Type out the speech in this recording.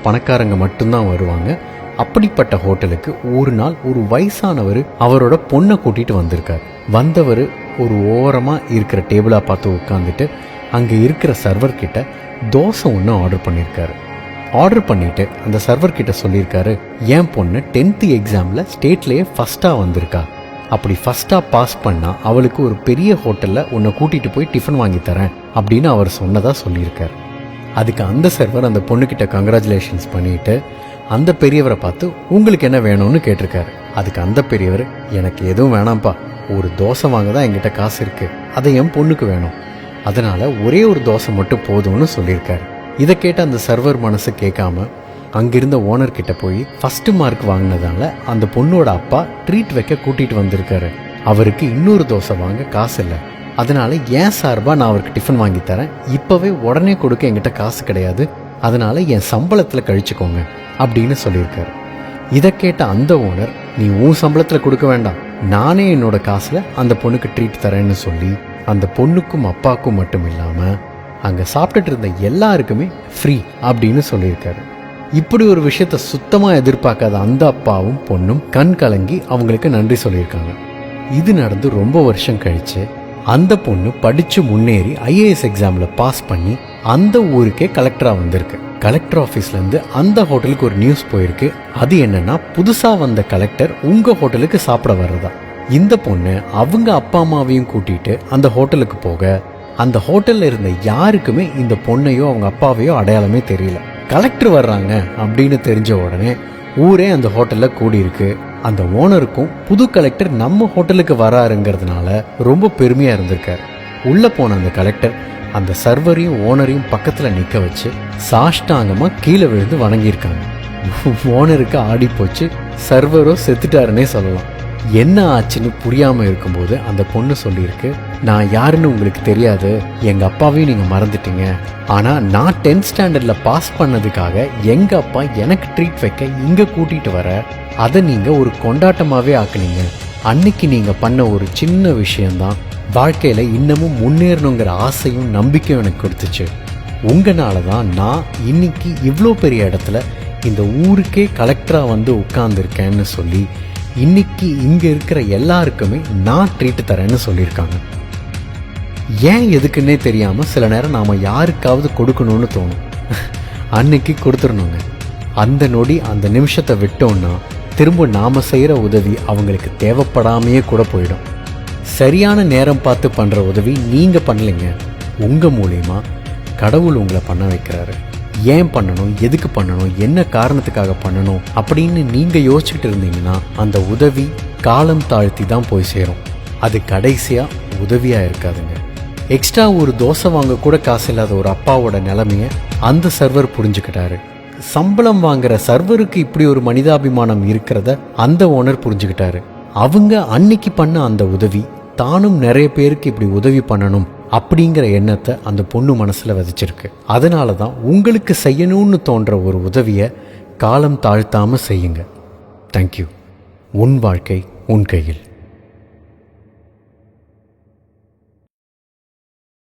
பணக்காரங்க மட்டும்தான் வருவாங்க. அப்படிப்பட்ட ஹோட்டலுக்கு ஒரு நாள் ஒரு வயசானவர் அவரோட பொண்ணை கூட்டிகிட்டு வந்திருக்கார். வந்தவர் ஒரு ஓரமாக இருக்கிற டேபிளாக பார்த்து உட்காந்துட்டு அங்கே இருக்கிற சர்வர்கிட்ட தோசை ஒன்று ஆர்டர் பண்ணியிருக்காரு. ஆர்டர் பண்ணிவிட்டு அந்த சர்வர்கிட்ட சொல்லியிருக்காரு, என் பொண்ணு 10th எக்ஸாமில் ஸ்டேட்லேயே ஃபஸ்ட்டாக வந்திருக்கா. அப்படி ஃபஸ்ட்டாக பாஸ் பண்ணால் அவளுக்கு ஒரு பெரிய ஹோட்டலில் உன்னை கூட்டிகிட்டு போய் டிஃபன் வாங்கி தரேன் அப்படின்னு அவர் சொன்னதாக சொல்லியிருக்கார். அதுக்கு அந்த சர்வர் அந்த பொண்ணுக்கிட்ட கங்க்ராச்சுலேஷன்ஸ் பண்ணிவிட்டு அந்த பெரியவரை பார்த்து உங்களுக்கு என்ன வேணும்னு கேட்டிருக்காரு. அதுக்கு அந்த பெரியவர், எனக்கு எதுவும் வேணாம்ப்பா, ஒரு தோசை வாங்க தான் என்கிட்ட காசு இருக்குது, அதை என் பொண்ணுக்கு வேணும், அதனால் ஒரே ஒரு தோசை மட்டும் போதும்னு சொல்லியிருக்காரு. இதை கேட்ட அந்த சர்வர் மனசு கேட்காம அங்கிருந்த ஓனர்கிட்ட போய் ஃபஸ்ட்டு மார்க் வாங்கினதால அந்த பொண்ணோட அப்பா ட்ரீட் வைக்க கூட்டிகிட்டு வந்திருக்காரு. அவருக்கு இன்னொரு தோசை வாங்க காசு இல்லை, அதனால் ஏன் சார்பாக நான் அவருக்கு டிஃபன் வாங்கி தரேன், இப்போவே உடனே கொடுக்க என்கிட்ட காசு கிடையாது, அதனால் என் சம்பளத்தில் கழிச்சுக்கோங்க அப்படின்னு சொல்லியிருக்காரு. இதை கேட்ட அந்த ஓனர், நீ உன் சம்பளத்தில் கொடுக்க வேண்டாம், நானே என்னோட காசில் அந்த பொண்ணுக்கு ட்ரீட் தரேன்னு சொல்லி அந்த பொண்ணுக்கும் அப்பாவுக்கும் மட்டும் இல்லாமல் அங்கே சாப்பிட்டுட்டு இருந்த எல்லாருக்குமே ஃப்ரீ அப்படின்னு சொல்லியிருக்காரு. இப்படி ஒரு விஷயத்த சுத்தமாக எதிர்பார்க்காத அந்த அப்பாவும் பொண்ணும் கண் கலங்கி அவங்களுக்கு நன்றி சொல்லியிருக்காங்க. இது நடந்து ரொம்ப வருஷம் கழிச்சு அந்த பொண்ணு படித்து முன்னேறி IAS எக்ஸாமில் பாஸ் பண்ணி அந்த ஊருக்கே கலெக்டராக வந்திருக்கு. கலெக்டர் ஆஃபீஸ்லேருந்து அந்த ஹோட்டலுக்கு ஒரு நியூஸ் போயிருக்கு. அது என்னன்னா, புதுசாக வந்த கலெக்டர் உங்கள் ஹோட்டலுக்கு சாப்பிட வர்றதா. இந்த பொண்ணு அவங்க அப்பா அம்மாவையும் கூட்டிகிட்டு அந்த ஹோட்டலுக்கு போக அந்த ஹோட்டலில் இருந்த யாருக்குமே இந்த பொண்ணையோ அவங்க அப்பாவையோ அடையாளமே தெரியல. கலெக்டர் வர்றாங்க அப்படின்னு தெரிஞ்ச உடனே ஊரே அந்த ஹோட்டலில் கூடியிருக்கு. அந்த ஓனருக்கும் புது கலெக்டர் நம்ம ஹோட்டலுக்கு வராருங்கிறதுனால ரொம்ப பெருமையாக இருந்திருக்காரு. உள்ளே போன அந்த கலெக்டர் அந்த சர்வரையும் ஓனரையும் பக்கத்தில் நிற்க வச்சு சாஷ்டாங்கமாக கீழே விழுந்து வணங்கியிருக்காங்க. ஓனருக்கு ஆடி போச்சு, சர்வரோ செத்துட்டாருன்னே சொல்லலாம். என்ன ஆச்சுன்னு புரியாமல் இருக்கும்போது அந்த பொண்ணு சொல்லியிருக்கு, நான் யாருன்னு உங்களுக்கு தெரியாது, எங்கள் அப்பாவையும் நீங்கள் மறந்துட்டீங்க, ஆனால் நான் 10th ஸ்டாண்டர்டில் பாஸ் பண்ணதுக்காக எங்கள் அப்பா எனக்கு ட்ரீட் வைக்க இங்கே கூட்டிகிட்டு வர அதை நீங்கள் ஒரு கொண்டாட்டமாகவே ஆக்குனீங்க. அன்னைக்கு நீங்கள் பண்ண ஒரு சின்ன விஷயந்தான் வாழ்க்கையில் இன்னமும் முன்னேறணுங்கிற ஆசையும் நம்பிக்கையும் எனக்கு கொடுத்துச்சு. உங்களால தான் நான் இன்னைக்கு இவ்வளோ பெரிய இடத்துல இந்த ஊருக்கே கலெக்டராக வந்து உட்கார்ந்துருக்கேன்னு சொல்லி இன்னைக்கு இங்கே இருக்கிற எல்லாருக்குமே நான் ட்ரீட் தரேன்னு சொல்லியிருக்காங்க. ஏன் எதுக்குன்னே தெரியாமல் சில நேரம் நாம் யாருக்காவது கொடுக்கணும்னு தோணும். அன்னைக்கு கொடுத்துடணுங்க. அந்த நொடி அந்த நிமிஷத்தை விட்டோம்னா திரும்ப நாம் செய்கிற உதவி அவங்களுக்கு தேவைப்படாமையே கூட போயிடும். சரியான நேரம் பார்த்து பண்ணுற உதவி நீங்கள் பண்ணலைங்க, உங்கள் மூலமா கடவுள் உங்களை பண்ண வைக்கிறாரு. ஏன் பண்ணணும், எதுக்கு பண்ணணும், என்ன காரணத்துக்காக பண்ணணும் அப்படின்னு நீங்கள் யோசிச்சுட்டு இருந்தீங்கன்னா அந்த உதவி காலம் தாழ்த்தி தான் போய் சேரும். அது கடைசியாக உதவியாக இருக்காதுங்க. எக்ஸ்ட்ரா ஒரு தோசை வாங்க கூட காசு இல்லாத ஒரு அப்பாவோட நிலைமையை அந்த சர்வர் புரிஞ்சுக்கிட்டாரு. சம்பளம் வாங்குற சர்வருக்கு இப்படி ஒரு மனிதாபிமானம் இருக்கிறத அந்த ஓனர் புரிஞ்சுக்கிட்டாரு. அவங்க அன்னைக்கு பண்ண அந்த உதவி தானும் நிறைய பேருக்கு இப்படி உதவி பண்ணணும் அப்படிங்கிற எண்ணத்தை அந்த பொண்ணு மனசில் விதைச்சிருக்கு. அதனால தான் உங்களுக்கு செய்யணும்னு தோன்ற ஒரு உதவியை காலம் தாழ்த்தாமல் செய்யுங்க. தேங்க்யூ. உன் வாழ்க்கை உன் கையில்.